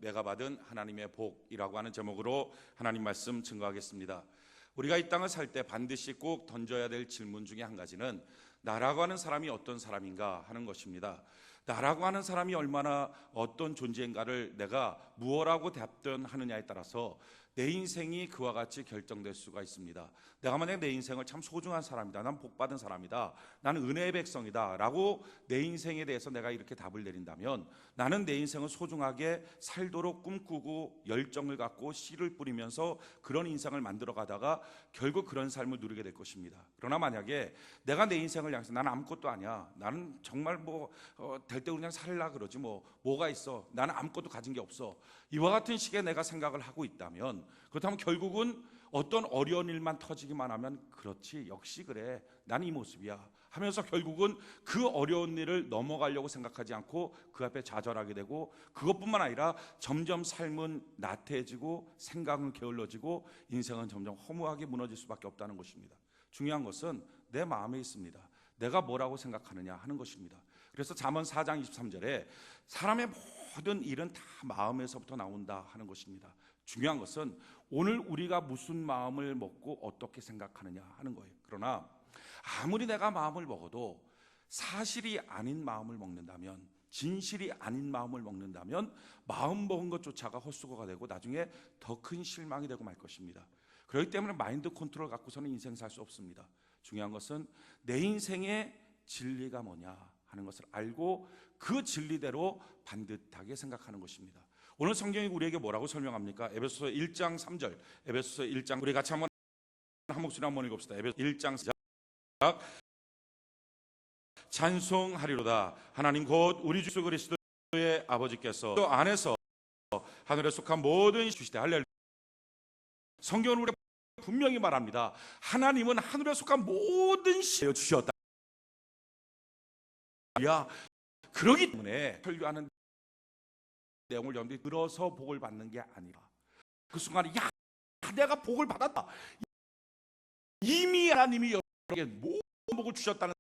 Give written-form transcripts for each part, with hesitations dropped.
내가 받은 하나님의 복이라고 하는 제목으로 하나님 말씀 증거하겠습니다. 우리가 이 땅을 살 때 반드시 꼭 던져야 될 질문 중에 한 가지는 나라고 하는 사람이 어떤 사람인가 하는 것입니다. 나라고 하는 사람이 얼마나 어떤 존재인가를 내가 무엇라고 답변하느냐에 따라서 내 인생이 그와 같이 결정될 수가 있습니다. 내가 만약 내 인생을 참 소중한 사람이다, 난 복받은 사람이다, 나는 은혜의 백성이다 라고 내 인생에 대해서 내가 이렇게 답을 내린다면 나는 내 인생을 소중하게 살도록 꿈꾸고 열정을 갖고 씨를 뿌리면서 그런 인생을 만들어 가다가 결국 그런 삶을 누리게 될 것입니다. 그러나 만약에 내가 내 인생을 향해서 나는 아무것도 아니야, 나는 정말 될 때 그냥 살라 그러지 뭐가 있어, 나는 아무것도 가진 게 없어, 이와 같은 식의 내가 생각을 하고 있다면, 그렇다면 결국은 어떤 어려운 일만 터지기만 하면 그렇지, 역시 그래, 나는 이 모습이야 하면서 결국은 그 어려운 일을 넘어가려고 생각하지 않고 그 앞에 좌절하게 되고, 그것뿐만 아니라 점점 삶은 나태해지고 생각은 게을러지고 인생은 점점 허무하게 무너질 수밖에 없다는 것입니다. 중요한 것은 내 마음에 있습니다. 내가 뭐라고 생각하느냐 하는 것입니다. 그래서 잠언 4장 23절에 사람의 모든 일은 다 마음에서부터 나온다 하는 것입니다. 중요한 것은 오늘 우리가 무슨 마음을 먹고 어떻게 생각하느냐 하는 거예요. 그러나 아무리 내가 마음을 먹어도 사실이 아닌 마음을 먹는다면, 진실이 아닌 마음을 먹는다면 마음 먹은 것조차가 헛수고가 되고 나중에 더 큰 실망이 되고 말 것입니다. 그렇기 때문에 마인드 컨트롤 갖고서는 인생 살 수 없습니다. 중요한 것은 내 인생의 진리가 뭐냐 하는 것을 알고 그 진리대로 반듯하게 생각하는 것입니다. 오늘 성경이 우리에게 뭐라고 설명합니까? 에베소서 1장 3절, 에베소서 1장, 우리 같이 한번 한 목소리 한번 읽읍시다. 에베소서 1장 시작. 찬송하리로다 하나님 곧 우리 주 그리스도의 아버지께서 또 안에서 하늘에 속한 모든 주시되. 할렐루야. 성경은 우리가 분명히 말합니다. 하나님은 하늘에 속한 모든 시여 주셨다. 그러기 때문에 설교하는 내용을 여러분들이 들어서 복을 받는 게 아니라 그 순간에 내가 복을 받았다, 이미 하나님이 여러분에게 모든 복을 주셨다는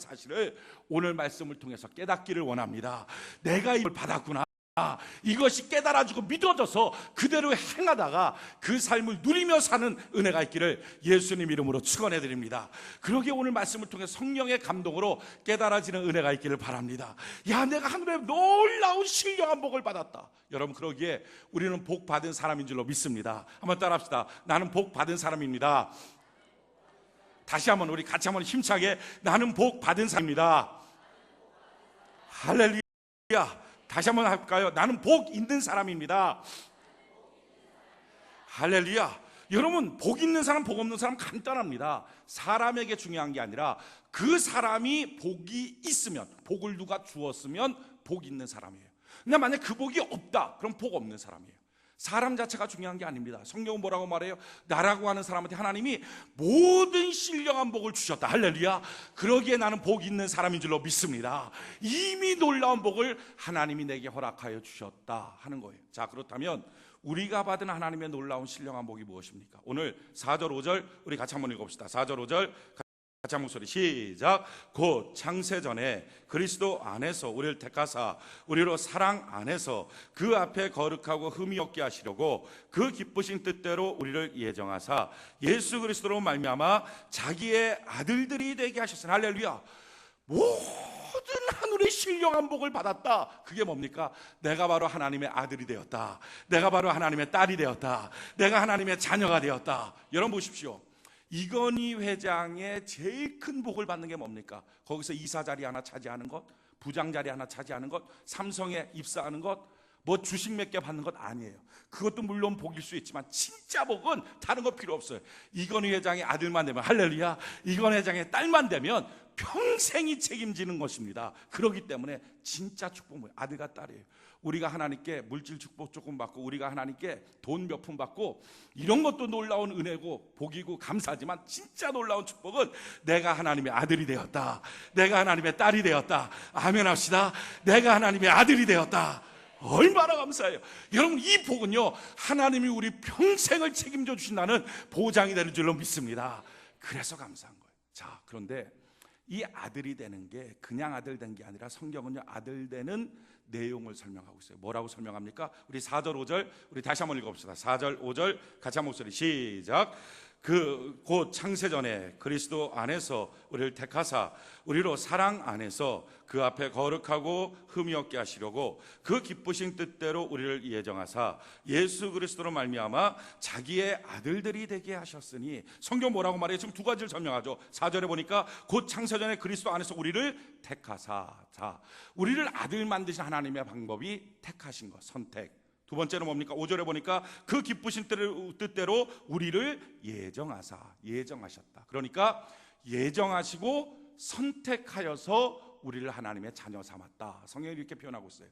사실을 오늘 말씀을 통해서 깨닫기를 원합니다. 내가 이걸 받았구나, 이것이 깨달아지고 믿어져서 그대로 행하다가 그 삶을 누리며 사는 은혜가 있기를 예수님 이름으로 축원해 드립니다. 그러기에 오늘 말씀을 통해 성령의 감동으로 깨달아지는 은혜가 있기를 바랍니다. 내가 하늘에 놀라운 신령한 복을 받았다. 여러분, 그러기에 우리는 복 받은 사람인 줄로 믿습니다. 한번 따라합시다. 나는 복 받은 사람입니다. 다시 한번 우리 같이 한번 힘차게, 나는 복 받은 사람입니다. 할렐루야. 다시 한번 할까요? 나는 복 있는 사람입니다. 할렐루야. 여러분, 복 있는 사람, 복 없는 사람 간단합니다. 사람에게 중요한 게 아니라 그 사람이 복이 있으면, 복을 누가 주었으면 복 있는 사람이에요. 근데 만약 그 복이 없다, 그럼 복 없는 사람이에요. 사람 자체가 중요한 게 아닙니다. 성경은 뭐라고 말해요? 나라고 하는 사람한테 하나님이 모든 신령한 복을 주셨다. 할렐루야. 그러기에 나는 복 있는 사람인 줄로 믿습니다. 이미 놀라운 복을 하나님이 내게 허락하여 주셨다 하는 거예요. 자, 그렇다면 우리가 받은 하나님의 놀라운 신령한 복이 무엇입니까? 오늘 4절 5절 우리 같이 한번 읽어봅시다. 4절 5절 같이 한 목소리 시작. 곧 창세전에 그리스도 안에서 우리를 택하사 우리로 사랑 안에서 그 앞에 거룩하고 흠이 없게 하시려고 그 기쁘신 뜻대로 우리를 예정하사 예수 그리스도로 말미암아 자기의 아들들이 되게 하셨으니. 할렐루야. 모든 하늘의 신령한 복을 받았다. 그게 뭡니까? 내가 바로 하나님의 아들이 되었다. 내가 바로 하나님의 딸이 되었다. 내가 하나님의 자녀가 되었다. 여러분 보십시오. 이건희 회장의 제일 큰 복을 받는 게 뭡니까? 거기서 이사 자리 하나 차지하는 것, 부장 자리 하나 차지하는 것, 삼성에 입사하는 것, 주식 몇 개 받는 것 아니에요. 그것도 물론 복일 수 있지만 진짜 복은 다른 거 필요 없어요. 이건희 회장의 아들만 되면, 할렐루야, 이건희 회장의 딸만 되면 평생이 책임지는 것입니다. 그렇기 때문에 진짜 축복은 아들과 딸이에요. 우리가 하나님께 물질 축복 조금 받고, 우리가 하나님께 돈 몇 푼 받고, 이런 것도 놀라운 은혜고 복이고 감사하지만 진짜 놀라운 축복은 내가 하나님의 아들이 되었다. 내가 하나님의 딸이 되었다. 아멘 합시다. 내가 하나님의 아들이 되었다. 얼마나 감사해요. 여러분, 이 복은요, 하나님이 우리 평생을 책임져 주신다는 보장이 되는 줄로 믿습니다. 그래서 감사한 거예요. 자, 그런데 이 아들이 되는 게 그냥 아들 된 게 아니라 성경은요, 아들 되는 내용을 설명하고 있어요. 뭐라고 설명합니까? 우리 4절 5절 우리 다시 한번 읽어봅시다. 4절 5절 같이 한 목소리 시작. 곧 창세전에 그리스도 안에서 우리를 택하사 우리로 사랑 안에서 그 앞에 거룩하고 흠이 없게 하시려고 그 기쁘신 뜻대로 우리를 예정하사 예수 그리스도로 말미암아 자기의 아들들이 되게 하셨으니, 성경 뭐라고 말해요? 지금 두 가지를 설명하죠. 4절에 보니까 곧 창세전에 그리스도 안에서 우리를 택하사. 자, 우리를 아들 만드신 하나님의 방법이 택하신 것, 선택. 두 번째는 뭡니까? 5절에 보니까 그 기쁘신 뜻대로 우리를 예정하셨다. 그러니까 예정하시고 선택하여서 우리를 하나님의 자녀 삼았다. 성경이 이렇게 표현하고 있어요.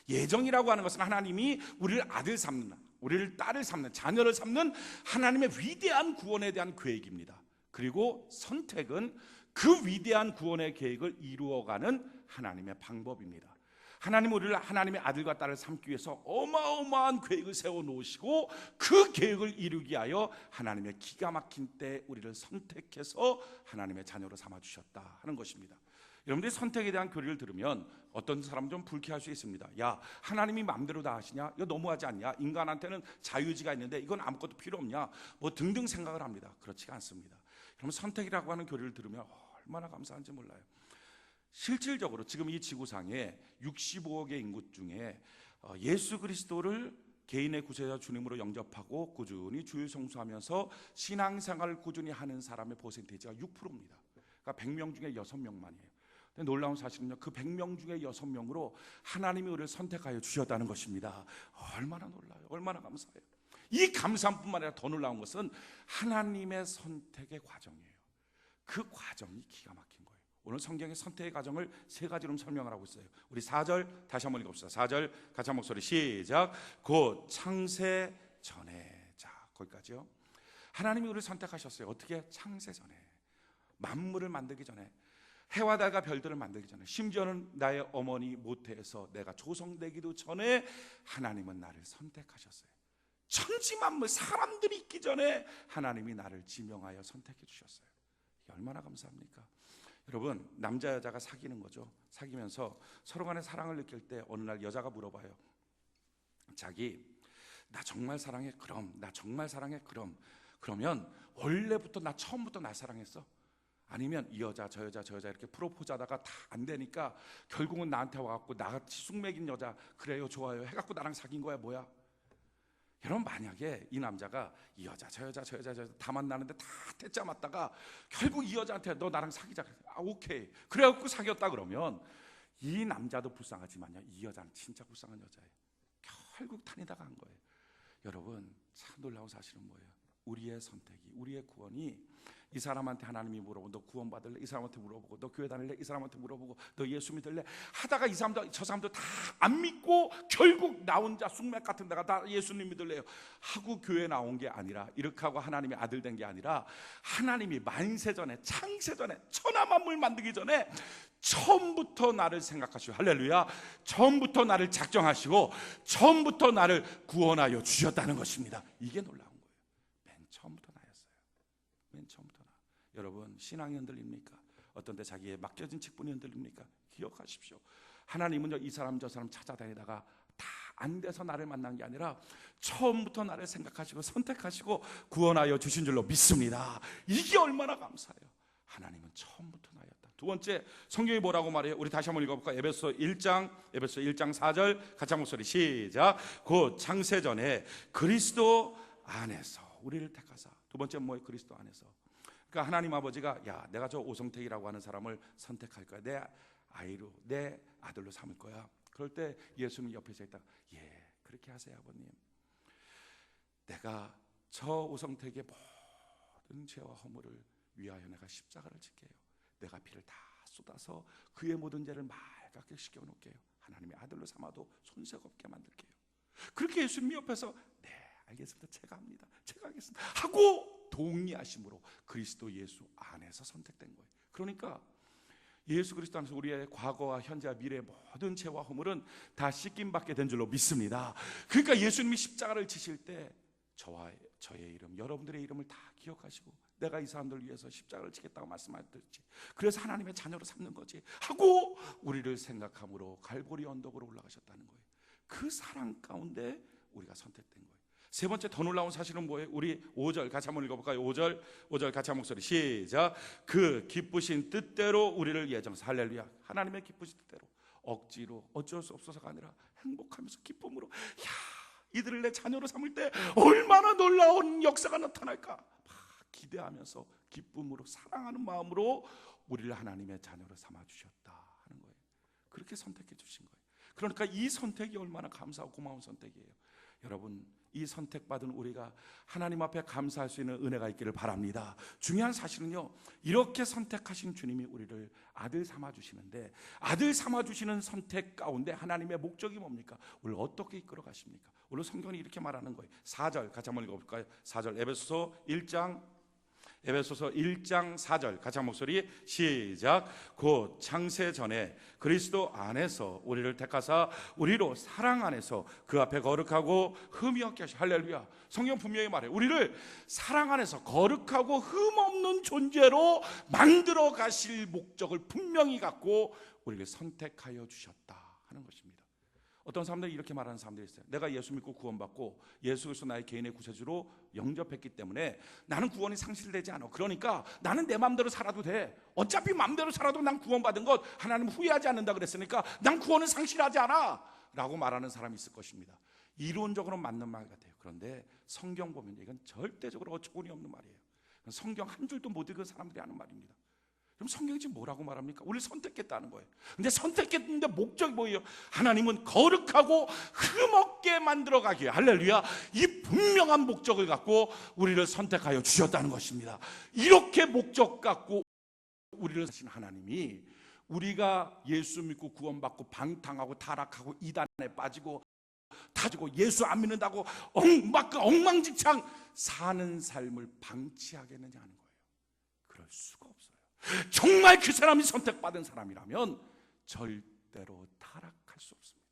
예정이라고 하는 것은 하나님이 우리를 아들 삼는, 우리를 딸을 삼는, 자녀를 삼는 하나님의 위대한 구원에 대한 계획입니다. 그리고 선택은 그 위대한 구원의 계획을 이루어가는 하나님의 방법입니다. 하나님은 우리를 하나님의 아들과 딸을 삼기 위해서 어마어마한 계획을 세워놓으시고 그 계획을 이루기 위하여 하나님의 기가 막힌 때 우리를 선택해서 하나님의 자녀로 삼아주셨다 하는 것입니다. 여러분들이 선택에 대한 교리를 들으면 어떤 사람 좀 불쾌할 수 있습니다. 야, 하나님이 마음대로 다 하시냐? 이거 너무하지 않냐? 인간한테는 자유의지가 있는데 이건 아무것도 필요 없냐? 뭐 등등 생각을 합니다. 그렇지가 않습니다. 그러면 선택이라고 하는 교리를 들으면 얼마나 감사한지 몰라요. 실질적으로 지금 이 지구상에 65억의 인구 중에 예수 그리스도를 개인의 구세자 주님으로 영접하고 꾸준히 주일 성수하면서 신앙생활을 꾸준히 하는 사람의 퍼센테이지가 6%입니다. 그러니까 100명 중에 6명만이에요. 근데 놀라운 사실은요, 그 100명 중에 6명으로 하나님이 우리를 선택하여 주셨다는 것입니다. 얼마나 놀라요. 얼마나 감사해요. 이 감사함뿐만 아니라 더 놀라운 것은 하나님의 선택의 과정이에요. 그 과정이 기가 막힌 거예요. 오늘 성경의 선택의 과정을 세 가지로 설명을 하고 있어요. 우리 4절 다시 한번 읽어봅시다. 4절 같이 한 목소리 시작. 곧 창세 전에. 자, 거기까지요. 하나님이 우리를 선택하셨어요. 어떻게? 창세 전에. 만물을 만들기 전에, 해와 달과 별들을 만들기 전에, 심지어는 나의 어머니 모태에서 내가 조성되기도 전에 하나님은 나를 선택하셨어요. 천지만물, 사람들이 있기 전에 하나님이 나를 지명하여 선택해 주셨어요. 이게 얼마나 감사합니까? 여러분, 남자 여자가 사귀는 거죠. 사귀면서 서로 간에 사랑을 느낄 때 어느 날 여자가 물어봐요. 자기, 나 정말 사랑해? 그럼. 나 정말 사랑해? 그럼. 그러면 원래부터 나 처음부터 날 사랑했어? 아니면 이 여자 저 여자 저 여자 이렇게 프로포즈 하다가 다 안 되니까 결국은 나한테 와갖고 나같이 숙맥인 여자, 그래요 좋아요 해갖고 나랑 사귄 거야 뭐야? 여러분, 만약에 이 남자가 이 여자 저 여자 저 여자 저 여자 다 만나는데 다 태짜 맞다가 결국 이 여자한테 너 나랑 사귀자, 아 오케이 그래갖고 사귀었다 그러면 이 남자도 불쌍하지만요, 이 여자는 진짜 불쌍한 여자예요. 결국 다니다가 한 거예요. 여러분, 참 놀라운 사실은 뭐예요? 우리의 선택이, 우리의 구원이 이 사람한테 하나님이 물어보고 너 구원 받을래? 이 사람한테 물어보고 너 교회 다닐래? 이 사람한테 물어보고 너 예수 믿을래? 하다가 이 사람도 저 사람도 다 안 믿고 결국 나 혼자 숙맥 같은 데가 다 예수님 믿을래요 하고 교회 나온 게 아니라, 이렇게 하고 하나님의 아들 된 게 아니라, 하나님이 만세전에 창세전에 천하만물 만들기 전에 처음부터 나를 생각하시고, 할렐루야, 처음부터 나를 작정하시고 처음부터 나를 구원하여 주셨다는 것입니다. 이게 놀라운 거예요. 맨 처음부터 나였어요. 맨 처음부터 나. 여러분, 신앙이 흔들립니까? 어떤 때 자기의 맡겨진 직분이 흔들립니까? 기억하십시오. 하나님은요, 이 사람 저 사람 찾아다니다가 다 안 돼서 나를 만난 게 아니라 처음부터 나를 생각하시고 선택하시고 구원하여 주신 줄로 믿습니다. 이게 얼마나 감사해요. 하나님은 처음부터 나였다. 두 번째, 성경이 뭐라고 말해요? 우리 다시 한번 읽어볼까요? 에베소 1장 4절 같이 한 목소리 시작. 곧 창세전에 그리스도 안에서 우리를 택하사. 두 번째 뭐예요? 그리스도 안에서. 그러니까 하나님 아버지가, 야, 내가 저 오성택이라고 하는 사람을 선택할 거야. 내 아이로, 내 아들로 삼을 거야. 그럴 때 예수님 옆에서 있다가, 예, 그렇게 하세요 아버님. 내가 저 오성택의 모든 죄와 허물을 위하여 내가 십자가를 지게요. 내가 피를 다 쏟아서 그의 모든 죄를 맑게 씻겨놓을게요. 하나님의 아들로 삼아도 손색 없게 만들게요. 그렇게 예수님 옆에서, 네 알겠습니다, 제가 합니다, 제가 하겠습니다 하고 동의하심으로 그리스도 예수 안에서 선택된 거예요. 그러니까 예수 그리스도 안에서 우리의 과거와 현재와 미래의 모든 죄와 허물은 다 씻김받게 된 줄로 믿습니다. 그러니까 예수님이 십자가를 지실 때 저와 저의 이름, 여러분들의 이름을 다 기억하시고 내가 이 사람들 위해서 십자가를 지겠다고 말씀하셨지. 그래서 하나님의 자녀로 삼는 거지 하고 우리를 생각함으로 갈보리 언덕으로 올라가셨다는 거예요. 그 사랑 가운데 우리가 선택된 거예요. 세 번째 더 놀라운 사실은 뭐예요? 우리 5절 같이 한번 읽어볼까요? 5절 같이 한 목소리 시작. 그 기쁘신 뜻대로 우리를 예정하사. 할렐루야. 하나님의 기쁘신 뜻대로, 억지로 어쩔 수 없어서가 아니라 행복하면서 기쁨으로, 이들을 내 자녀로 삼을 때 얼마나 놀라운 역사가 나타날까 막 기대하면서 기쁨으로 사랑하는 마음으로 우리를 하나님의 자녀로 삼아주셨다 하는 거예요. 그렇게 선택해 주신 거예요. 그러니까 이 선택이 얼마나 감사하고 고마운 선택이에요. 여러분, 이 선택받은 우리가 하나님 앞에 감사할 수 있는 은혜가 있기를 바랍니다. 중요한 사실은요, 이렇게 선택하신 주님이 우리를 아들 삼아주시는데, 아들 삼아주시는 선택 가운데 하나님의 목적이 뭡니까? 우리를 어떻게 이끌어 가십니까? 오늘 성경이 이렇게 말하는 거예요. 4절 같이 한번 읽어볼까요? 4절 에베소서 1장 4절 같이 한 목소리 시작. 곧 창세 전에 그리스도 안에서 우리를 택하사 우리로 사랑 안에서 그 앞에 거룩하고 흠이 없게 하시. 할렐루야. 성경 분명히 말해요. 우리를 사랑 안에서 거룩하고 흠 없는 존재로 만들어 가실 목적을 분명히 갖고 우리를 선택하여 주셨다 하는 것입니다. 어떤 사람들이 이렇게 말하는 사람들이 있어요. 내가 예수 믿고 구원받고 예수 그리스도 나의 개인의 구세주로 영접했기 때문에 나는 구원이 상실되지 않아. 그러니까 나는 내 마음대로 살아도 돼. 어차피 마음대로 살아도 난 구원받은 것 하나님 후회하지 않는다 그랬으니까 난 구원은 상실하지 않아 라고 말하는 사람이 있을 것입니다. 이론적으로 맞는 말 같아요. 그런데 성경 보면 이건 절대적으로 어처구니 없는 말이에요. 성경 한 줄도 못 읽은 사람들이 하는 말입니다. 그럼 성경이 지금 뭐라고 말합니까? 우리를 선택했다는 거예요. 근데 선택했는데 목적이 뭐예요? 하나님은 거룩하고 흠없게 만들어가기에, 할렐루야, 이 분명한 목적을 갖고 우리를 선택하여 주셨다는 것입니다. 이렇게 목적 갖고 우리를 하신 하나님이 우리가 예수 믿고 구원받고 방탕하고 타락하고 이단에 빠지고 예수 안 믿는다고 엉망진창 사는 삶을 방치하겠느냐 하는 거예요. 그럴 수가 없어요. 정말 그 사람이 선택받은 사람이라면 절대로 타락할 수 없습니다.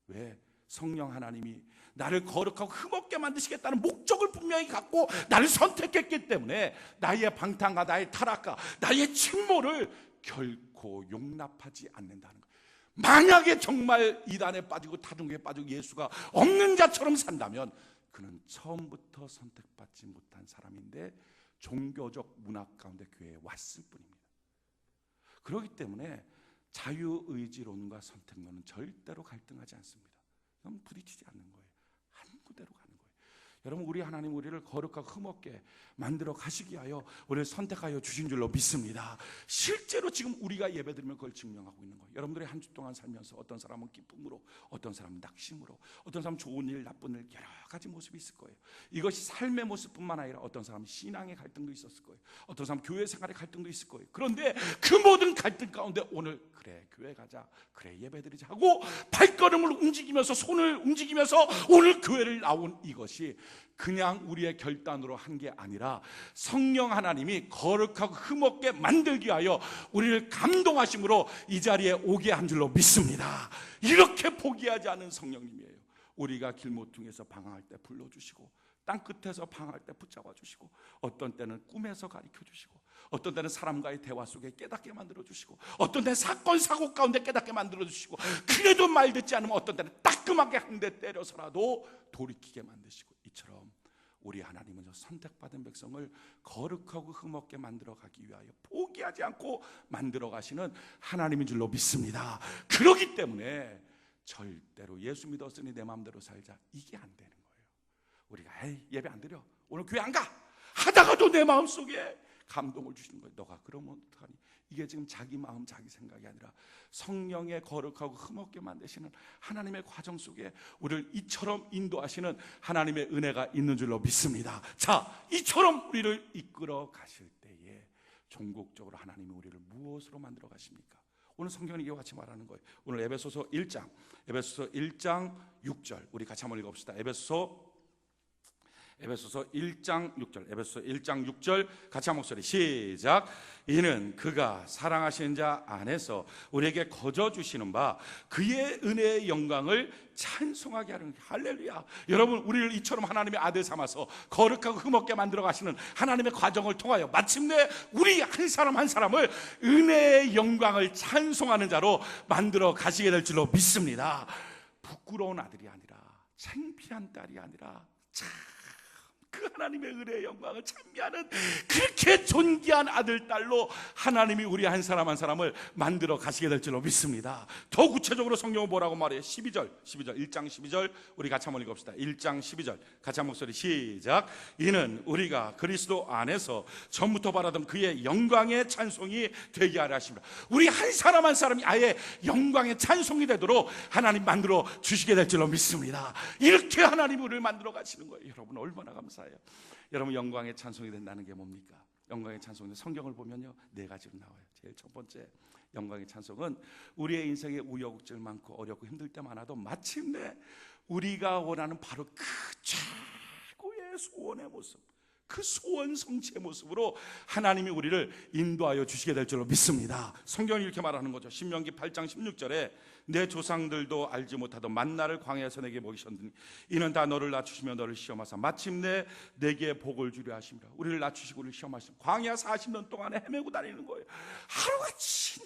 왜? 성령 하나님이 나를 거룩하고 흠없게 만드시겠다는 목적을 분명히 갖고 나를 선택했기 때문에 나의 방탕과 나의 타락과 나의 침몰을 결코 용납하지 않는다는 거예요. 만약에 정말 이단에 빠지고 타중에 빠지고 예수가 없는 자처럼 산다면 그는 처음부터 선택받지 못한 사람인데 종교적 문화 가운데 교회에 왔을 뿐입니다. 그렇기 때문에 자유의지론과 선택론은 절대로 갈등하지 않습니다. 그건 부딪히지 않는 거예요. 한 구대로 가는 거예요. 여러분, 우리 하나님 우리를 거룩하고 흠없게 만들어 가시기 위하여 우리를 선택하여 주신 줄로 믿습니다. 실제로 지금 우리가 예배드리면 그걸 증명하고 있는 거예요. 여러분들이 한 주 동안 살면서 어떤 사람은 기쁨으로, 어떤 사람은 낙심으로, 어떤 사람은 좋은 일, 나쁜 일 여러 가지 모습이 있을 거예요. 이것이 삶의 모습뿐만 아니라 어떤 사람은 신앙의 갈등도 있었을 거예요. 어떤 사람은 교회 생활의 갈등도 있을 거예요. 그런데 그 모든 갈등 가운데 오늘 그래 교회 가자, 그래 예배드리자 하고 발걸음을 움직이면서 손을 움직이면서 오늘 교회를 나온 이것이 그냥 우리의 결단으로 한 게 아니라 성령 하나님이 거룩하고 흠없게 만들기 위하여 우리를 감동하심으로 이 자리에 오게 한 줄로 믿습니다. 이렇게 포기하지 않은 성령님이에요. 우리가 길모퉁이에서 방황할 때 불러주시고 땅끝에서 방황할 때 붙잡아 주시고 어떤 때는 꿈에서 가르쳐 주시고 어떤 때는 사람과의 대화 속에 깨닫게 만들어 주시고 어떤 때는 사건 사고 가운데 깨닫게 만들어 주시고 그래도 말 듣지 않으면 어떤 때는 따끔하게 한 대 때려서라도 돌이키게 만드시고, 이처럼 우리 하나님은 선택받은 백성을 거룩하고 흠없게 만들어 가기 위하여 포기하지 않고 만들어 가시는 하나님인 줄로 믿습니다. 그렇기 때문에 절대로 예수 믿었으니 내 마음대로 살자, 이게 안 되는 거예요. 우리가 예배 안 드려, 오늘 교회 안 가 하다가도 내 마음속에 감동을 주시는 거예요. 너가 그러면 어떡하니? 이게 지금 자기 마음 자기 생각이 아니라 성령의 거룩하고 흠없게 만드시는 하나님의 과정 속에 우리를 이처럼 인도하시는 하나님의 은혜가 있는 줄로 믿습니다. 자, 이처럼 우리를 이끌어 가실 때에 종국적으로 하나님이 우리를 무엇으로 만들어 가십니까? 오늘 성경은 이와 같이 말하는 거예요. 오늘 에베소서 1장 6절 우리 같이 한번 읽어봅시다. 에베소서 에베소서 1장 6절, 에베소서 1장 6절 같이 한 목소리 시작. 이는 그가 사랑하시는 자 안에서 우리에게 거저 주시는 바 그의 은혜의 영광을 찬송하게 하는, 할렐루야. 여러분, 우리를 이처럼 하나님의 아들 삼아서 거룩하고 흠없게 만들어 가시는 하나님의 과정을 통하여 마침내 우리 한 사람 한 사람을 은혜의 영광을 찬송하는 자로 만들어 가시게 될 줄로 믿습니다. 부끄러운 아들이 아니라, 창피한 딸이 아니라, 참 그 하나님의 은혜의 영광을 찬미하는 그렇게 존귀한 아들, 딸로 하나님이 우리 한 사람 한 사람을 만들어 가시게 될 줄로 믿습니다. 더 구체적으로 성경은 뭐라고 말해요? 12절 1장 12절 우리 같이 한번 읽읍시다. 1장 12절 같이 한 목소리 시작. 이는 우리가 그리스도 안에서 전부터 바라던 그의 영광의 찬송이 되게 하려 하십니다. 우리 한 사람 한 사람이 아예 영광의 찬송이 되도록 하나님 만들어 주시게 될 줄로 믿습니다. 이렇게 하나님이 우리를 만들어 가시는 거예요. 여러분, 얼마나 감사해요. 여러분, 영광의 찬송이 된다는 게 뭡니까? 영광의 찬송은 성경을 보면요, 네 가지로 나와요. 제일 첫 번째, 영광의 찬송은 우리의 인생에 우여곡절 많고 어렵고 힘들 때 많아도 마침내 우리가 원하는 바로 그 최고의 소원의 모습, 그 소원 성취의 모습으로 하나님이 우리를 인도하여 주시게 될 줄로 믿습니다. 성경이 이렇게 말하는 거죠. 신명기 8장 16절에 내 조상들도 알지 못하던 만나를 광야에서 내게 먹이셨느니 이는 다 너를 낮추시며 너를 시험하사 마침내 내게 복을 주려 하십니다. 우리를 낮추시고 우리를 시험하시고 광야 40년 동안에 헤매고 다니는 거예요. 하루같이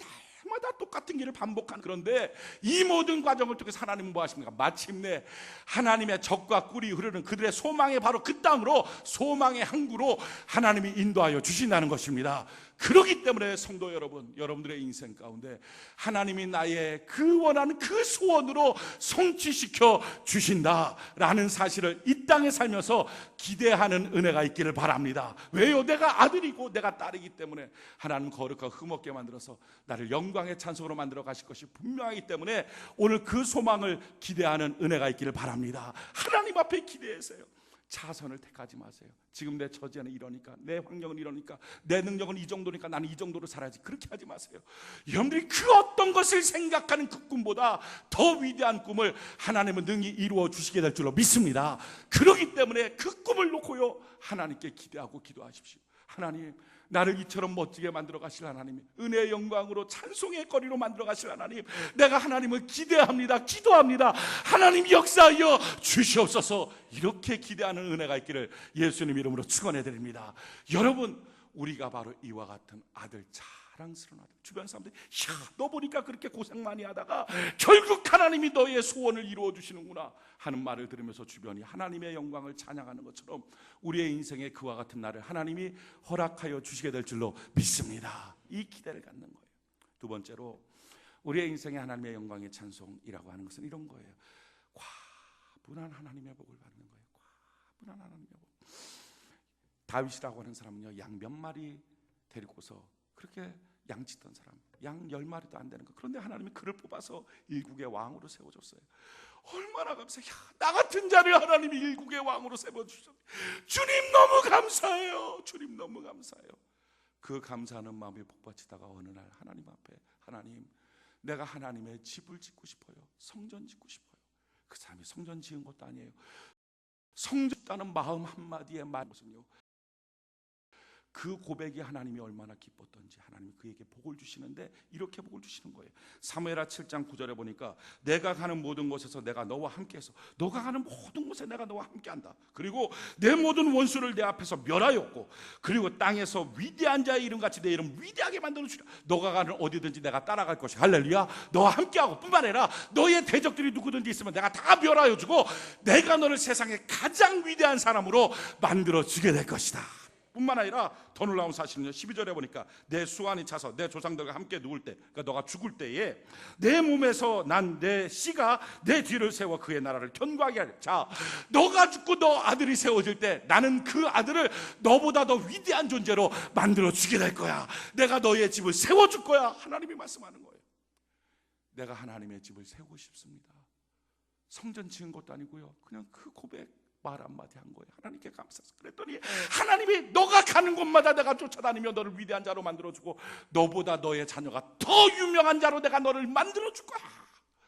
날마다 똑같은 길을 반복하는, 그런데 이 모든 과정을 통해서 하나님은 뭐 하십니까? 마침내 하나님의 젖과 꿀이 흐르는 그들의 소망의 바로 그 땅으로, 소망의 항구로 하나님이 인도하여 주신다는 것입니다. 그렇기 때문에 성도 여러분, 여러분들의 인생 가운데 하나님이 나의 그 원하는 그 소원으로 성취시켜 주신다라는 사실을 이 땅에 살면서 기대하는 은혜가 있기를 바랍니다. 왜요? 내가 아들이고 내가 딸이기 때문에 하나님 거룩하고 흠없게 만들어서 나를 영광의 찬송으로 만들어 가실 것이 분명하기 때문에 오늘 그 소망을 기대하는 은혜가 있기를 바랍니다. 하나님 앞에 기대하세요. 차선을 택하지 마세요. 지금 내 처지는 이러니까, 내 환경은 이러니까, 내 능력은 이 정도니까 나는 이 정도로 살아야지, 그렇게 하지 마세요. 여러분들이 그 어떤 것을 생각하는 그 꿈보다 더 위대한 꿈을 하나님은 능히 이루어 주시게 될 줄로 믿습니다. 그렇기 때문에 그 꿈을 놓고요, 하나님께 기대하고 기도하십시오. 하나님, 나를 이처럼 멋지게 만들어 가실 하나님, 은혜의 영광으로 찬송의 거리로 만들어 가실 하나님, 내가 하나님을 기대합니다. 기도합니다. 하나님 역사하여 주시옵소서. 이렇게 기대하는 은혜가 있기를 예수님 이름으로 축원해 드립니다. 여러분, 우리가 바로 이와 같은 아들, 자랑스러운 아들, 주변 사람들이 야, 너 보니까 그렇게 고생 많이 하다가 결국 하나님이 너의 소원을 이루어 주시는구나 하는 말을 들으면서 주변이 하나님의 영광을 찬양하는 것처럼 우리의 인생에 그와 같은 날을 하나님이 허락하여 주시게 될 줄로 믿습니다. 이 기대를 갖는 거예요. 두 번째로, 우리의 인생에 하나님의 영광의 찬송이라고 하는 것은 이런 거예요. 과분한 하나님의 복을 받는 거예요. 과분한 하나님의 복. 다윗이라고 하는 사람은요, 양 몇 마리 데리고서 그렇게 양치던 사람, 양 10마리도 안 되는 거. 그런데 하나님이 그를 뽑아서 일국의 왕으로 세워줬어요. 얼마나 감사해요. 나 같은 자를 하나님이 일국의 왕으로 세워주셨어요. 주님 너무 감사해요. 주님 너무 감사해요. 그 감사하는 마음이 복받치다가 어느 날 하나님 앞에, 하나님, 내가 하나님의 집을 짓고 싶어요. 성전 짓고 싶어요. 그 사람이 성전 지은 것도 아니에요. 성전 짓다는 마음 한마디의 말은요, 그 고백이 하나님이 얼마나 기뻤던지 하나님이 그에게 복을 주시는데 이렇게 복을 주시는 거예요. 사무엘하 7장 9절에 보니까 내가 가는 모든 곳에서 내가 너와 함께해서, 너가 가는 모든 곳에 내가 너와 함께한다. 그리고 내 모든 원수를 내 앞에서 멸하였고, 그리고 땅에서 위대한 자의 이름같이 내 이름 위대하게 만들어주라. 너가 가는 어디든지 내가 따라갈 것이, 할렐루야. 너와 함께하고 뿐만 아니라 너의 대적들이 누구든지 있으면 내가 다 멸하여주고 내가 너를 세상의 가장 위대한 사람으로 만들어주게 될 것이다. 뿐만 아니라 더 놀라운 사실은요, 12절에 보니까 내 수완이 차서 내 조상들과 함께 누울 때, 그러니까 너가 죽을 때에 내 몸에서 난 내 씨가 내 뒤를 세워 그의 나라를 견고하게 하리. 자, 너가 죽고 너 아들이 세워질 때 나는 그 아들을 너보다 더 위대한 존재로 만들어 주게 될 거야. 내가 너의 집을 세워줄 거야. 하나님이 말씀하는 거예요. 내가 하나님의 집을 세우고 싶습니다. 성전 지은 것도 아니고요, 그냥 그 고백 말 한마디 한 거예요. 하나님께 감사해서. 그랬더니 하나님이 너가 가는 곳마다 내가 쫓아다니며 너를 위대한 자로 만들어주고 너보다 너의 자녀가 더 유명한 자로 내가 너를 만들어줄 거야.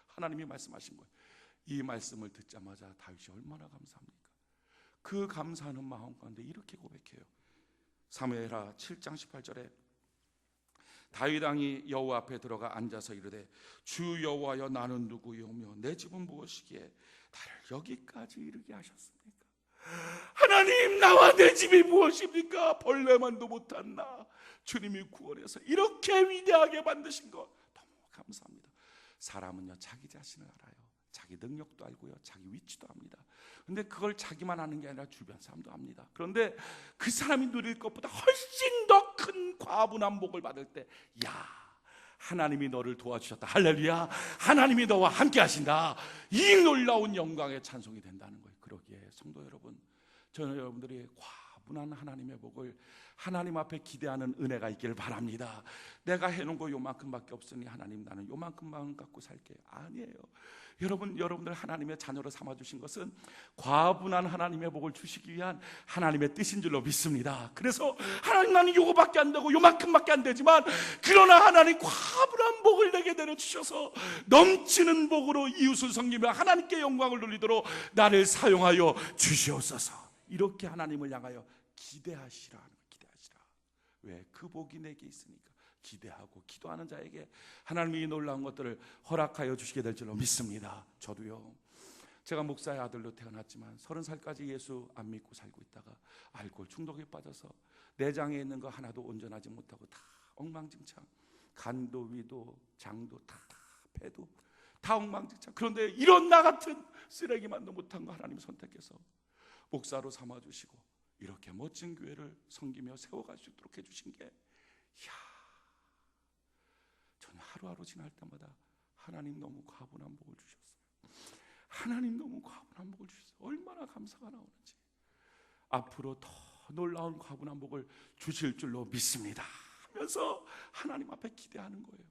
하나님이 말씀하신 거예요. 이 말씀을 듣자마자 다윗이 얼마나 감사합니까? 그 감사하는 마음 가운데 이렇게 고백해요. 사무엘하 7장 18절에 다윗 왕이 여호와 앞에 들어가 앉아서 이르되 주 여호와여 나는 누구이오며 내 집은 무엇이기에 나를 여기까지 이르게 하셨습니까? 하나님, 나와 내 집이 무엇입니까? 벌레만도 못한 나 주님이 구원해서 이렇게 위대하게 만드신 것 너무 감사합니다. 사람은요 자기 자신을 알아요. 자기 능력도 알고요, 자기 위치도 압니다. 근데 그걸 자기만 아는 게 아니라 주변 사람도 압니다. 그런데 그 사람이 누릴 것보다 훨씬 더 큰 과분한 복을 받을 때, 야, 하나님이 너를 도와주셨다, 할렐루야, 하나님이 너와 함께 하신다, 이 놀라운 영광의 찬송이 된다는 거예요. 그러기에 성도 여러분, 저는 여러분들이 과분한 하나님의 복을 하나님 앞에 기대하는 은혜가 있기를 바랍니다. 내가 해놓은 거 요만큼밖에 없으니 하나님 나는 요만큼만 갖고 살게. 아니에요. 여러분들 하나님의 자녀로 삼아주신 것은 과분한 하나님의 복을 주시기 위한 하나님의 뜻인 줄로 믿습니다. 그래서 하나님, 나는 요거밖에 안 되고 요만큼밖에 안 되지만, 그러나 하나님 과분한 복을 내게 내려주셔서 넘치는 복으로 이웃을 섬기며 하나님께 영광을 돌리도록 나를 사용하여 주시옵소서. 이렇게 하나님을 향하여 기대하시라 하는 거예요. 기대하시라. 왜? 그 복이 내게 있으니까. 기대하고 기도하는 자에게 하나님이 놀라운 것들을 허락하여 주시게 될 줄로 믿습니다. 저도요, 제가 목사의 아들로 태어났지만 30살까지 예수 안 믿고 살고 있다가 알코올 중독에 빠져서 내장에 있는 거 하나도 온전하지 못하고 다 엉망진창, 간도 위도 장도 다 배도 다 엉망진창. 그런데 이런 나 같은 쓰레기만도 못한 거 하나님 선택해서 목사로 삼아주시고 이렇게 멋진 교회를 섬기며 세워갈 수 있도록 해주신 게, 저는 하루하루 지날 때마다 하나님 너무 과분한 복을 주셨어요. 하나님 너무 과분한 복을 주셨어요. 얼마나 감사가 나오는지. 앞으로 더 놀라운 과분한 복을 주실 줄로 믿습니다 하면서 하나님 앞에 기대하는 거예요.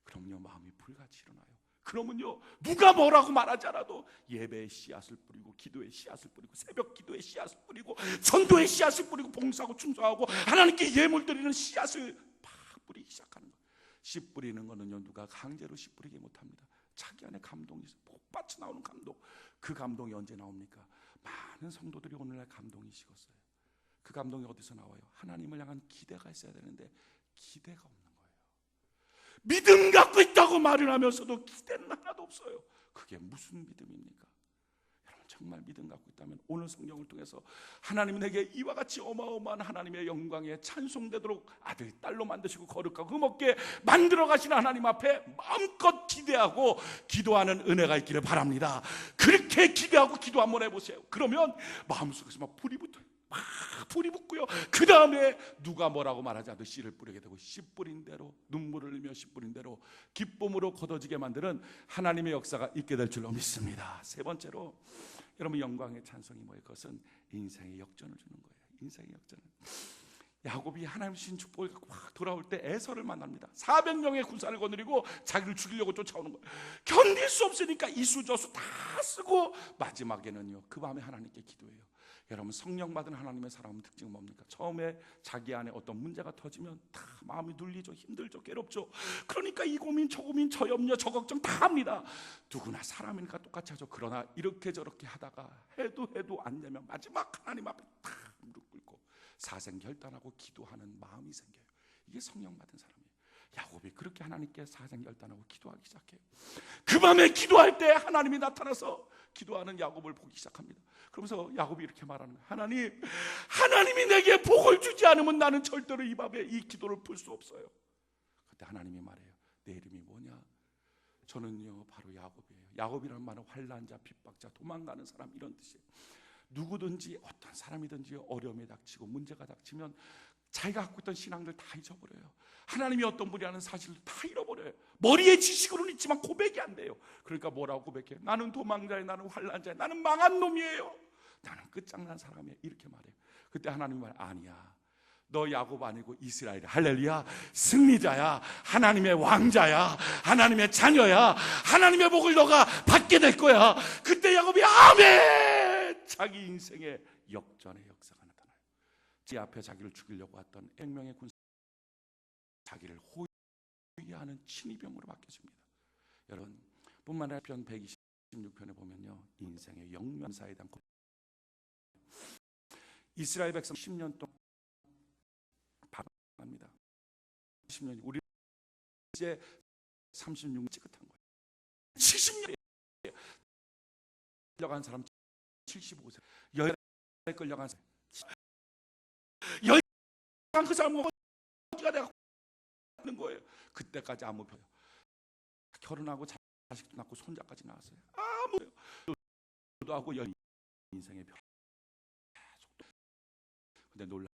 그럼요, 마음이 불같이 일어나요. 그러면요, 누가 뭐라고 말하지 않아도 예배의 씨앗을 뿌리고, 기도의 씨앗을 뿌리고, 새벽 기도의 씨앗을 뿌리고, 전도의 씨앗을 뿌리고, 봉사하고 충성하고 하나님께 예물 드리는 씨앗을 팍 뿌리기 시작하는 거예요. 씨 뿌리는 거는요, 누가 강제로 씨 뿌리게 못합니다. 자기 안에 감동이 있어요. 폭받쳐 나오는 감동. 그 감동이 언제 나옵니까? 많은 성도들이 오늘날 감동이 식었어요. 그 감동이 어디서 나와요? 하나님을 향한 기대가 있어야 되는데 기대가 없는 거예요. 믿음 갖고 있다고 말을 하면서도 기대는 하나도 없어요. 그게 무슨 믿음입니까? 여러분, 정말 믿음 갖고 있다면 오늘 성경을 통해서 하나님이 내게 이와 같이 어마어마한 하나님의 영광에 찬송되도록 아들, 딸로 만드시고 거룩하고 흠없게 만들어 가시는 하나님 앞에 마음껏 기대하고 기도하는 은혜가 있기를 바랍니다. 그렇게 기대하고 기도 한번 해보세요. 그러면 마음속에서 막 불이 붙어요. 막 불이 붙고요, 그 다음에 누가 뭐라고 말하지 않아도 씨를 뿌리게 되고, 씨 뿌린 대로 눈물을 흘리며 씨 뿌린 대로 기쁨으로 걷어지게 만드는 하나님의 역사가 있게 될 줄로 믿습니다. 세 번째로, 여러분, 영광의 찬송이 뭐예요? 그것은 인생의 역전을 주는 거예요. 인생의 역전을. 야곱이 하나님 주신 축복을 갖고 막 돌아올 때 에서를 만납니다. 400명의 군사를 거느리고 자기를 죽이려고 쫓아오는 거예요. 견딜 수 없으니까 이수저수 다 쓰고 마지막에는요, 그 밤에 하나님께 기도해요. 여러분, 성령 받은 하나님의 사람은 특징은 뭡니까? 처음에 자기 안에 어떤 문제가 터지면 다 마음이 눌리죠, 힘들죠, 괴롭죠. 그러니까 이 고민 저 고민 저 염려 저 걱정 다 합니다. 누구나 사람이니까 똑같이 하죠. 그러나 이렇게 저렇게 하다가 해도 안 되면 마지막 하나님 앞에 다 무릎 꿇고 사생결단하고 기도하는 마음이 생겨요. 이게 성령 받은 사람이에요. 야곱이 그렇게 하나님께 사생결단하고 기도하기 시작해요. 그 밤에 기도할 때 하나님이 나타나서 기도하는 야곱을 보기 시작합니다. 그러면서 야곱이 이렇게 말하는 거예요. 하나님이 내게 복을 주지 않으면 나는 절대로 이 밤에 이 기도를 풀 수 없어요. 그때 하나님이 말해요. 내 이름이 뭐냐? 저는요, 바로 야곱이에요. 야곱이라는 말은 환난자, 핍박자, 도망가는 사람, 이런 뜻이에요. 누구든지 어떤 사람이든지 어려움이 닥치고 문제가 닥치면 자기가 갖고 있던 신앙들 다 잊어버려요. 하나님이 어떤 분이라는 사실을 다 잃어버려요. 머리에 지식으로는 있지만 고백이 안 돼요. 그러니까 뭐라고 고백해요? 나는 도망자예요, 나는 환난자예요, 나는 망한 놈이에요, 나는 끝장난 사람이에요, 이렇게 말해요. 그때 하나님이 말, 아니야, 너 야곱 아니고 이스라엘이야, 할렐루야, 승리자야, 하나님의 왕자야, 하나님의 자녀야, 하나님의 복을 너가 받게 될 거야. 그때 야곱이 아멘! 자기 인생의 역전의 역사가 나타나요. 제 앞에 자기를 죽이려고 했던 액명의 군사, 자기를 호위하는 친위병으로 바뀌어집니다. 여러분, 뿐만 아니라 편 126편에 보면요, 인생의 영면사에 대한 이스라엘 백성 10년 동안 반갑니다. 10년 우리 이제 36년 찌긋한 거예요. 70년에 끌려간 사람 75세, 여자에 끌려간 사람, 여자한 그 사람은 어디가 내가 하는 거예요. 그때까지 아무 별, 결혼하고 자식도 낳고 손자까지 낳았어요. 아무도 하고 인생의 별. 근데 놀라운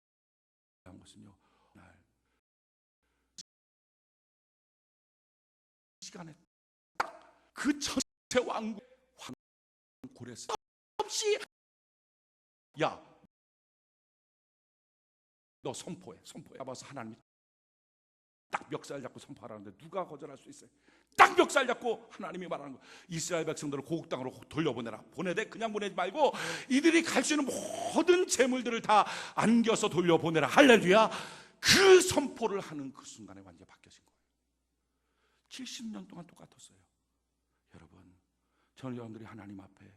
것은요, 날 시간에 그 전체 왕국 고레스 없이, 야, 너 선포해. 잡아서 하나님이 딱 멱살 잡고 선포하라는데 누가 거절할 수 있어요? 딱 멱살 잡고 하나님이 말하는 거, 이스라엘 백성들을 고국 땅으로 돌려보내라. 보내되 그냥 보내지 말고 이들이 갈 수 있는 모든 재물들을 다 안겨서 돌려보내라. 할렐루야. 그 선포를 하는 그 순간에 완전히 바뀌어진 거예요. 70년 동안 똑같았어요. 여러분, 저는 여러분들이 하나님 앞에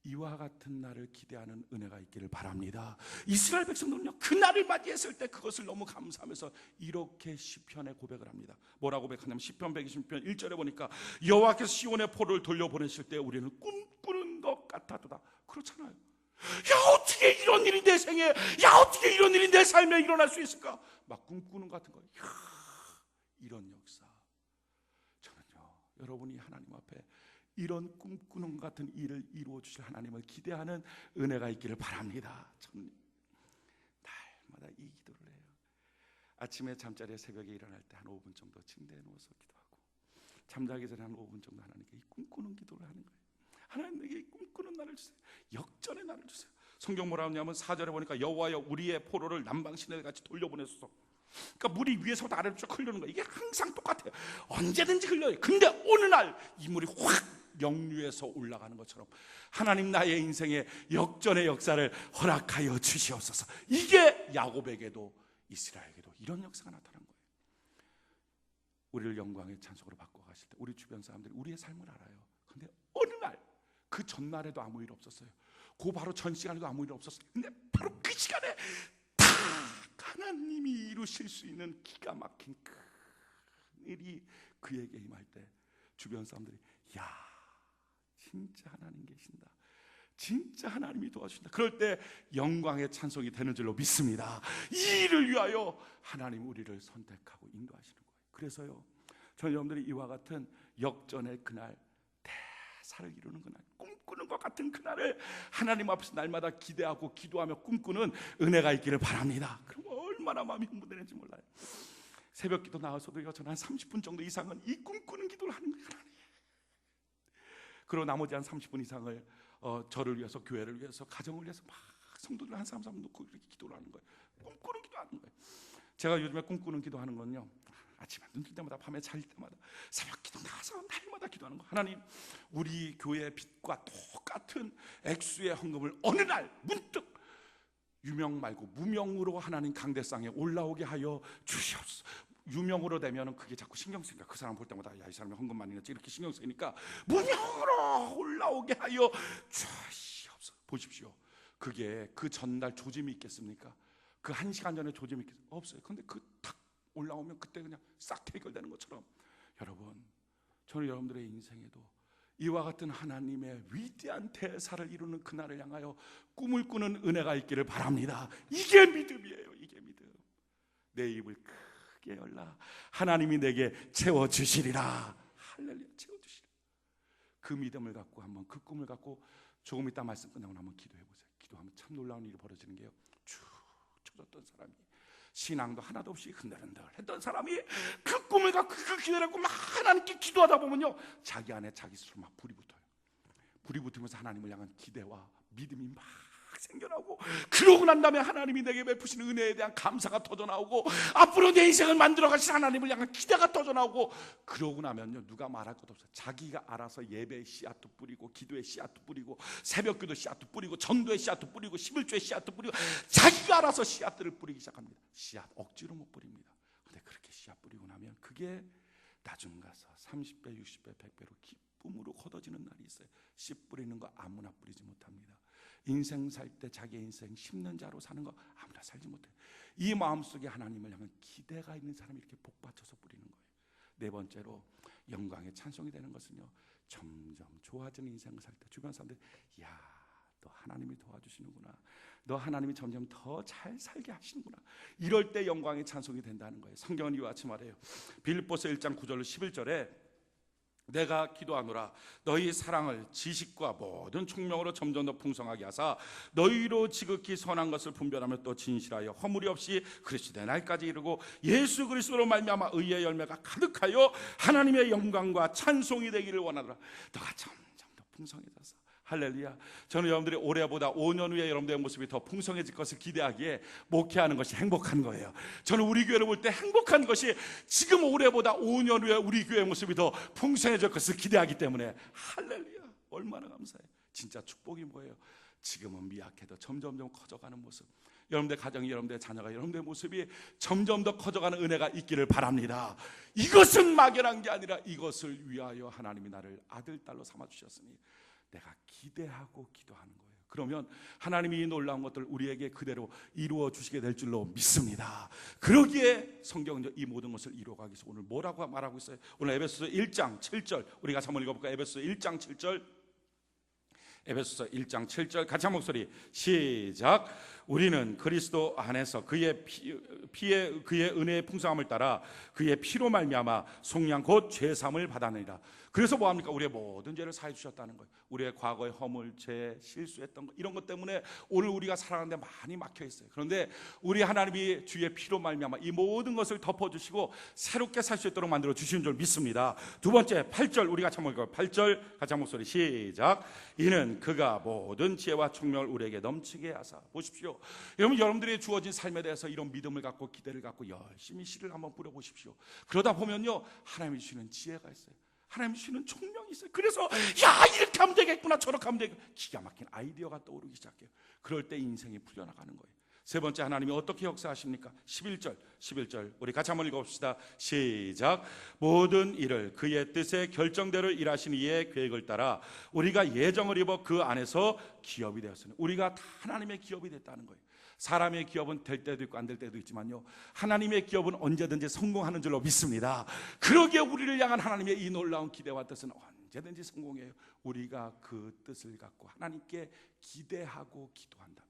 이와 같은 날을 기대하는 은혜가 있기를 바랍니다. 이스라엘 백성들은요, 그 날을 맞이했을 때 그것을 너무 감사하면서 이렇게 시편에 고백을 합니다. 뭐라고 고백하냐면 시편 120편 1절에 보니까 여호와께서 시온의 포로를 돌려보내실 때 우리는 꿈꾸는 것 같아도다. 그렇잖아요. 야, 어떻게 이런 일이 내 생에, 야, 어떻게 이런 일이 내 삶에 일어날 수 있을까? 막 꿈꾸는 것 같은 거예요. 야, 이런 역사. 저는요, 여러분이 하나님 앞에 이런 꿈꾸는 것 같은 일을 이루어 주실 하나님을 기대하는 은혜가 있기를 바랍니다. 저는 날마다 이 기도를 해요. 아침에 잠자리에 새벽에 일어날 때 한 5분 정도 침대에 누워서 기도하고, 잠자기 전에 한 5분 정도 하나님께 이 꿈꾸는 기도를 하는 거예요. 하나님, 내게 이 꿈꾸는 날을 주세요. 역전의 날을 주세요. 성경 뭐라 하냐면 4절에 보니까 여호와여 우리의 포로를 남방시내 같이 돌려보내소서. 그러니까 물이 위에서부터 아래로 쭉 흐르는 거예요. 이게 항상 똑같아요. 언제든지 흘려요. 근데 어느 날 이 물이 확 영류에서 올라가는 것처럼 하나님 나의 인생에 역전의 역사를 허락하여 주시옵소서. 이게 야곱에게도 이스라엘에게도 이런 역사가 나타난 거예요. 우리를 영광의 찬송으로 바꿔가실 때 우리 주변 사람들이 우리의 삶을 알아요. 근데 어느 날, 그 전날에도 아무 일 없었어요. 그 바로 전 시간에도 아무 일 없었어요. 근데 바로 그 시간에 딱 하나님이 이루실 수 있는 기가 막힌 큰 일이 그에게 임할 때 주변 사람들이, 야, 진짜 하나님 계신다. 진짜 하나님이 도와주신다. 그럴 때 영광의 찬송이 되는 줄로 믿습니다. 이 일을 위하여 하나님 우리를 선택하고 인도하시는 거예요. 그래서요, 저는 여러분들이 이와 같은 역전의 그날, 대사를 이루는 그날, 꿈꾸는 것 같은 그날을 하나님 앞에서 날마다 기대하고 기도하며 꿈꾸는 은혜가 있기를 바랍니다. 그럼 얼마나 마음이 흥분되는지 몰라요. 새벽 기도 나와서도요, 저는 한 30분 정도 이상은 이 꿈꾸는 기도를 하는 거예요. 하나님. 그리고 나머지 한 30분 이상을 저를 위해서, 교회를 위해서, 가정을 위해서 막 성도들 한 사람 놓고 이렇게 기도를 하는 거예요. 꿈꾸는 기도하는 거예요. 제가 요즘에 꿈꾸는 기도하는 건요, 아침에 눈 뜰 때마다, 밤에 잘 때마다, 새벽 기도 나가서 날마다 기도하는 거. 하나님, 우리 교회의 빛과 똑같은 액수의 헌금을 어느 날 문득 유명 말고 무명으로 하나님 강대상에 올라오게 하여 주시옵소서. 유명으로 되면 그게 자꾸 신경 쓰니까, 그 사람 볼 때마다 야, 이 사람이 헌금 많이 냈지 이렇게 신경 쓰니까 무명으로 올라오게 하여 주시옵소서. 보십시오, 그게 그 전날 조짐이 있겠습니까? 그 1시간 전에 조짐이 있겠습니까? 없어요. 근데 그 탁 올라오면 그때 그냥 싹 해결되는 것처럼, 여러분, 저는 여러분들의 인생에도 이와 같은 하나님의 위대한 대사를 이루는 그날을 향하여 꿈을 꾸는 은혜가 있기를 바랍니다. 이게 믿음이에요. 이게 믿음. 내 입을 크게 열라. 하나님이 내게 채워주시리라. 할렐루야, 채워주시리라. 그 믿음을 갖고 한번, 그 꿈을 갖고 조금 이따 말씀 끝나고 한번 기도해보세요. 기도하면 참 놀라운 일이 벌어지는 게요, 쭉 쳐졌던 사람이, 신앙도 하나도 없이 흔들흔들 했던 사람이 그 꿈을 갖고 그 기도를 갖고 막 하나님께 기도하다 보면요, 자기 안에 자기 스스로 막 불이 붙어요. 불이 붙으면서 하나님을 향한 기대와 믿음이 막 생겨나고, 그러고 난 다음에 하나님이 내게 베푸시는 은혜에 대한 감사가 터져나오고, 앞으로 내 인생을 만들어 가실 하나님을 향한 기대가 터져나오고, 그러고 나면요, 누가 말할 것도 없어요. 자기가 알아서 예배의 씨앗도 뿌리고, 기도의 씨앗도 뿌리고, 새벽기도 씨앗도 뿌리고, 전도의 씨앗도 뿌리고, 11조의 씨앗도 뿌리고, 자기가 알아서 씨앗들을 뿌리기 시작합니다. 씨앗 억지로 못 뿌립니다. 근데 그렇게 씨앗 뿌리고 나면 그게 나중 가서 30배, 60배, 100배로 기쁨으로 걷어지는 날이 있어요. 씨 뿌리는 거 아무나 뿌리지 못합니다. 인생 살 때 자기 인생 심는 자로 사는 거 아무나 살지 못해. 이 마음속에 하나님을 향한 기대가 있는 사람이 이렇게 복받쳐서 뿌리는 거예요. 네 번째로 영광의 찬송이 되는 것은요, 점점 좋아지는 인생을 살 때 주변 사람들이 야, 너 하나님이 도와주시는구나, 너 하나님이 점점 더 잘 살게 하시는구나, 이럴 때 영광의 찬송이 된다는 거예요. 성경은 이와 같이 말해요. 빌립보서 1장 9절 11절에 내가 기도하노라 너희 사랑을 지식과 모든 총명으로 점점 더 풍성하게 하사 너희로 지극히 선한 것을 분별하며 또 진실하여 허물이 없이 그리스도의 날까지 이르고 예수 그리스도로 말미암아 의의 열매가 가득하여 하나님의 영광과 찬송이 되기를 원하노라. 너가 점점 더 풍성해져서, 할렐루야. 저는 여러분들이 올해보다 5년 후에 여러분들의 모습이 더 풍성해질 것을 기대하기에 목회하는 것이 행복한 거예요. 저는 우리 교회를 볼 때 행복한 것이 지금 올해보다 5년 후에 우리 교회의 모습이 더 풍성해질 것을 기대하기 때문에, 할렐루야. 얼마나 감사해요. 진짜 축복이 뭐예요? 지금은 미약해도 점점 커져가는 모습, 여러분들 가정이, 여러분들의 자녀가, 여러분들의 모습이 점점 더 커져가는 은혜가 있기를 바랍니다. 이것은 막연한 게 아니라 이것을 위하여 하나님이 나를 아들, 딸로 삼아주셨으니 내가 기대하고 기도하는 거예요. 그러면 하나님이 이 놀라운 것들을 우리에게 그대로 이루어 주시게 될 줄로 믿습니다. 그러기에 성경은 이 모든 것을 이루어가기 위해서 오늘 뭐라고 말하고 있어요? 오늘 에베소서 1장 7절 우리 같이 한번 읽어볼까요? 에베소서 1장 7절, 에베소서 1장 7절 같이 한 목소리 시작. 우리는 그리스도 안에서 그의 그의 은혜의 풍성함을 따라 그의 피로 말미암아 속량 곧 죄사함을 받았느니라. 그래서 뭐합니까? 우리의 모든 죄를 사해 주셨다는 거예요. 우리의 과거의 허물, 죄, 실수했던 것, 이런 것 때문에 오늘 우리가 살아가는데 많이 막혀 있어요. 그런데 우리 하나님이 주의 피로 말미암아 이 모든 것을 덮어주시고 새롭게 살 수 있도록 만들어 주시는 줄 믿습니다. 두 번째 8절 우리 같이 한번 읽어요. 8절 같이 한 목소리 시작. 이는 그가 모든 지혜와 총명을 우리에게 넘치게 하사. 보십시오. 여러분들이 주어진 삶에 대해서 이런 믿음을 갖고 기대를 갖고 열심히 씨를 한번 뿌려보십시오. 그러다 보면요, 하나님이 주시는 지혜가 있어요. 하나님이 주시는 총명이 있어요. 그래서 야, 이렇게 하면 되겠구나, 저렇게 하면 되겠구나, 기가 막힌 아이디어가 떠오르기 시작해요. 그럴 때 인생이 풀려나가는 거예요. 세 번째, 하나님이 어떻게 역사하십니까? 11절 우리 같이 한번 읽어봅시다. 시작. 모든 일을 그의 뜻의 결정대로 일하신 이의 계획을 따라 우리가 예정을 입어 그 안에서 기업이 되었으니, 우리가 다 하나님의 기업이 됐다는 거예요. 사람의 기업은 될 때도 있고 안 될 때도 있지만요, 하나님의 기업은 언제든지 성공하는 줄로 믿습니다. 그러기에 우리를 향한 하나님의 이 놀라운 기대와 뜻은 언제든지 성공해요. 우리가 그 뜻을 갖고 하나님께 기대하고 기도한다면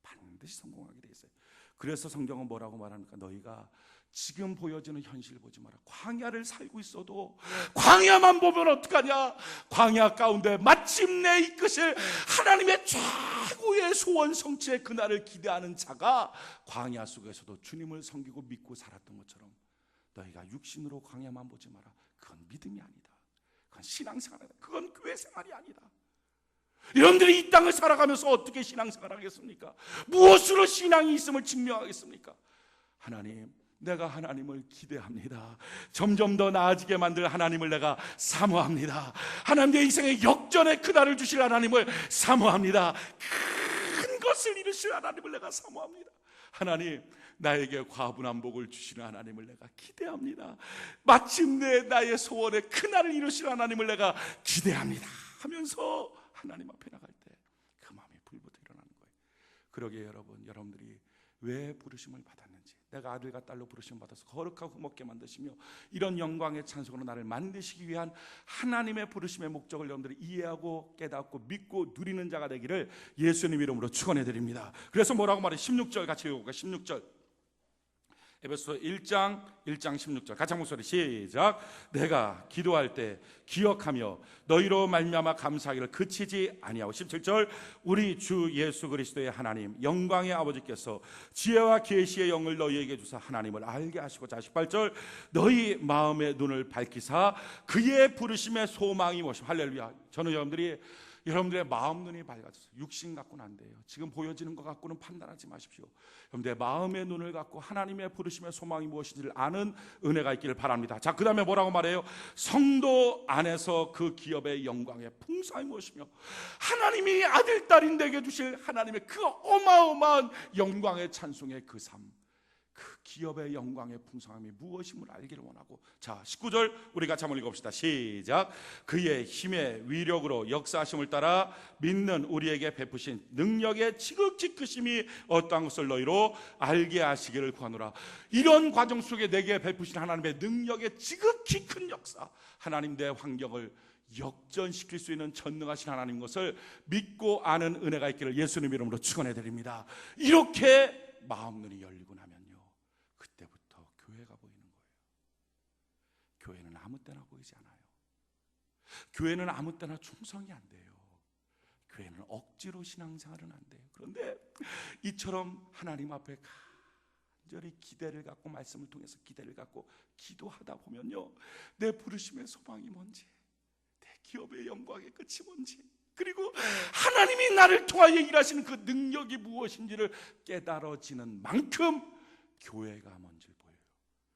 반드시 성공하게 돼 있어요. 그래서 성경은 뭐라고 말합니까? 너희가 지금 보여지는 현실을 보지 마라. 광야를 살고 있어도 광야만 보면 어떡하냐? 광야 가운데 마침내 이끄실 하나님의 최고의 소원 성취의 그날을 기대하는 자가 광야 속에서도 주님을 섬기고 믿고 살았던 것처럼 너희가 육신으로 광야만 보지 마라. 그건 믿음이 아니다. 그건 신앙생활이다. 그건 교회 생활이 아니다. 여러분들이 이 땅을 살아가면서 어떻게 신앙생활을 하겠습니까? 무엇으로 신앙이 있음을 증명하겠습니까? 하나님, 내가 하나님을 기대합니다. 점점 더 나아지게 만들 하나님을 내가 사모합니다. 하나님, 내 인생의 역전의 그날을 주실 하나님을 사모합니다. 큰 것을 이루실 하나님을 내가 사모합니다. 하나님, 나에게 과분한 복을 주시는 하나님을 내가 기대합니다. 마침내 나의 소원의 그날을 이루실 하나님을 내가 기대합니다 하면서 하나님 앞에 나갈 때 그 마음이 불부터 일어나는 거예요. 그러기에 여러분들이 왜 부르심을 받았는지, 내가 아들과 딸로 부르심을 받아서 거룩하고 흠없게 만드시며 이런 영광의 찬송으로 나를 만드시기 위한 하나님의 부르심의 목적을 여러분들이 이해하고 깨닫고 믿고 누리는 자가 되기를 예수님 이름으로 축원해 드립니다. 그래서 뭐라고 말해? 16절 같이 읽어볼까요? 16절 에베소서 1장 16절 같이 한 목소리 시작. 내가 기도할 때 기억하며 너희로 말미암아 감사하기를 그치지 아니하고. 17절 우리 주 예수 그리스도의 하나님 영광의 아버지께서 지혜와 계시의 영을 너희에게 주사 하나님을 알게 하시고자. 18절 너희 마음의 눈을 밝히사 그의 부르심의 소망이 무엇이며. 할렐루야. 저는 여러분들의 마음 눈이 밝아져서 육신 갖고는 안 돼요. 지금 보여지는 것 갖고는 판단하지 마십시오. 여러분들의 마음의 눈을 갖고 하나님의 부르심의 소망이 무엇인지를 아는 은혜가 있기를 바랍니다. 자, 그 다음에 뭐라고 말해요? 성도 안에서 그 기업의 영광의 풍성함이 무엇이며 하나님이 아들, 딸인 내게 주실 하나님의 그 어마어마한 영광의 찬송의 그 삶, 그 기업의 영광의 풍성함이 무엇임을 알기를 원하고, 자 19절 우리 같이 한번 읽어봅시다. 시작. 그의 힘의 위력으로 역사하심을 따라 믿는 우리에게 베푸신 능력의 지극히 크심이 어떠한 것을 너희로 알게 하시기를 구하노라. 이런 과정 속에 내게 베푸신 하나님의 능력의 지극히 큰 역사, 하나님 내 환경을 역전시킬 수 있는 전능하신 하나님 것을 믿고 아는 은혜가 있기를 예수님 이름으로 축원해 드립니다. 이렇게 마음눈이 열리고 나면요, 그때부터 교회가 보이는 거예요. 교회는 아무 때나 보이지 않아요. 교회는 아무 때나 충성이 안 돼요. 교회는 억지로 신앙생활은 안 돼요. 그런데 이처럼 하나님 앞에 간절히 기대를 갖고, 말씀을 통해서 기대를 갖고 기도하다 보면요, 내 부르심의 소망이 뭔지, 내 기업의 영광의 끝이 뭔지, 그리고 하나님이 나를 통하여 일하시는 그 능력이 무엇인지를 깨달아지는 만큼 교회가 뭔지 보여요.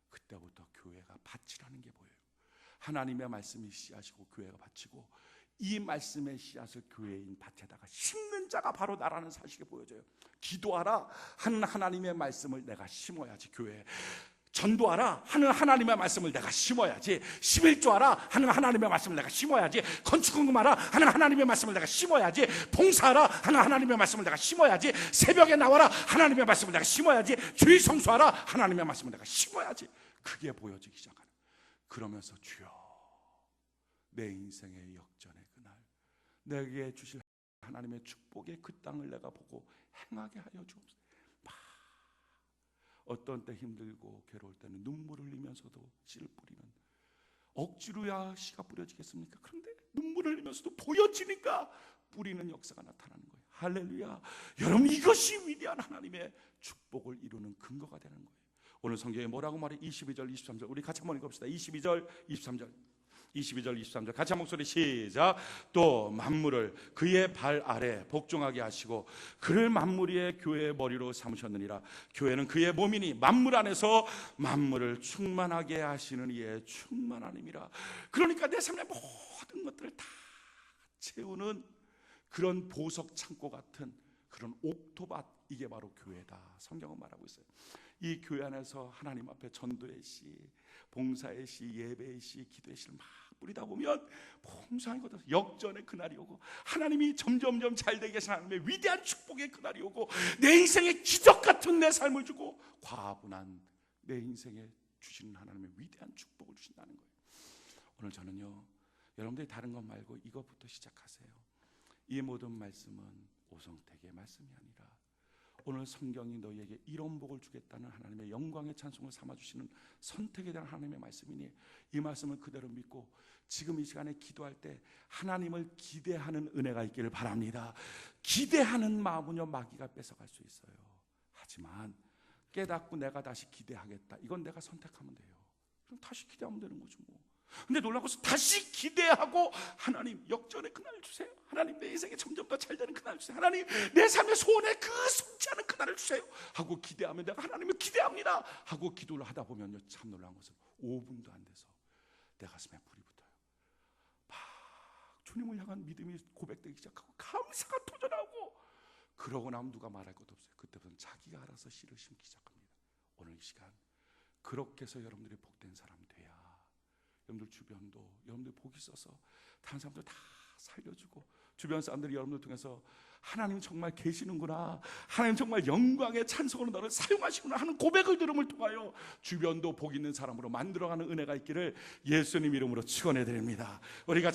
그때부터 교회가 밭이라는 게 보여요. 하나님의 말씀이 씨앗이고 교회가 밭이고, 이 말씀의 씨앗을 교회인 밭에다가 심는 자가 바로 나라는 사실이 보여져요. 기도하라 하는 하나님의 말씀을 내가 심어야지 교회에, 전도하라 하는 하나님의 말씀을 내가 심어야지, 11조하라 하는 하나님의 말씀을 내가 심어야지, 건축공금하라 하는 하나님의 말씀을 내가 심어야지, 봉사하라 하는 하나님의 말씀을 내가 심어야지, 새벽에 나와라 하나님의 말씀을 내가 심어야지, 주의 성수하라 하나님의 말씀을 내가 심어야지. 그게 보여지기 시작하는. 그러면서 주여, 내 인생의 역전의 그날 내게 주실 하나님의 축복의 그 땅을 내가 보고 행하게 하여 주옵소서. 어떤 때 힘들고 괴로울 때는 눈물을 흘리면서도 씨를 뿌리는, 억지로야 씨가 뿌려지겠습니까? 그런데 눈물을 흘리면서도 보여지니까 뿌리는 역사가 나타나는 거예요. 할렐루야. 여러분, 이것이 위대한 하나님의 축복을 이루는 근거가 되는 거예요. 오늘 성경에 뭐라고 말해? 22절 23절 우리 같이 한번 읽어봅시다. 22절 23절 22절 23절 같이 한 목소리 시작. 또 만물을 그의 발 아래 복종하게 하시고 그를 만물 위에 교회의 머리로 삼으셨느니라. 교회는 그의 몸이니 만물 안에서 만물을 충만하게 하시는 이의 충만함이라. 그러니까 내 삶의 모든 것들을 다 채우는 그런 보석 창고 같은 그런 옥토밭, 이게 바로 교회다. 성경은 말하고 있어요. 이 교회 안에서 하나님 앞에 전도의 씨, 봉사의 씨, 예배의 씨, 기도의 씨를 막 뿌리다 보면 풍성히 걷어서 역전의 그날이 오고, 하나님이 점점점 잘되게 하시는 하나님의 위대한 축복의 그날이 오고, 내 인생에 기적 같은 내 삶을 주고 과분한 내 인생에 주시는 하나님의 위대한 축복을 주신다는 거예요. 오늘 저는요, 여러분들이 다른 것 말고 이것부터 시작하세요. 이 모든 말씀은 오성택의 말씀이 아니라 오늘 성경이 너희에게 이런 복을 주겠다는 하나님의 영광의 찬송을 삼아주시는 선택에 대한 하나님의 말씀이니, 이 말씀을 그대로 믿고 지금 이 시간에 기도할 때 하나님을 기대하는 은혜가 있기를 바랍니다. 기대하는 마음은요, 마귀가 뺏어갈 수 있어요. 하지만 깨닫고 내가 다시 기대하겠다, 이건 내가 선택하면 돼요. 그럼 다시 기대하면 되는 거죠 뭐. 근데 놀라운 것은 다시 기대하고, 하나님 역전의 그날을 주세요. 하나님 내 인생에 점점 더 잘되는 그날을 주세요. 하나님 내 삶의 소원에 그 성취하는 그날을 주세요 하고 기대하면, 내가 하나님을 기대합니다 하고 기도를 하다 보면요, 참 놀라운 것은 5분도 안 돼서 내 가슴에 불이 붙어요. 막 주님을 향한 믿음이 고백되기 시작하고 감사가 터져나오고, 그러고 나면 누가 말할 것도 없어요. 그때부터는 자기가 알아서 씨를 심기 시작합니다. 오늘 이 시간 그렇게 해서 여러분들이 복된 사람 돼야 여러분들 주변도 여러분들 복이 있어서 다른 사람들 다 살려주고, 주변 사람들이 여러분들 통해서 하나님 정말 계시는구나, 하나님 정말 영광의 찬송으로 너를 사용하시구나 하는 고백을 들음을 통하여 주변도 복 있는 사람으로 만들어가는 은혜가 있기를 예수님 이름으로 축원해 드립니다. 우리가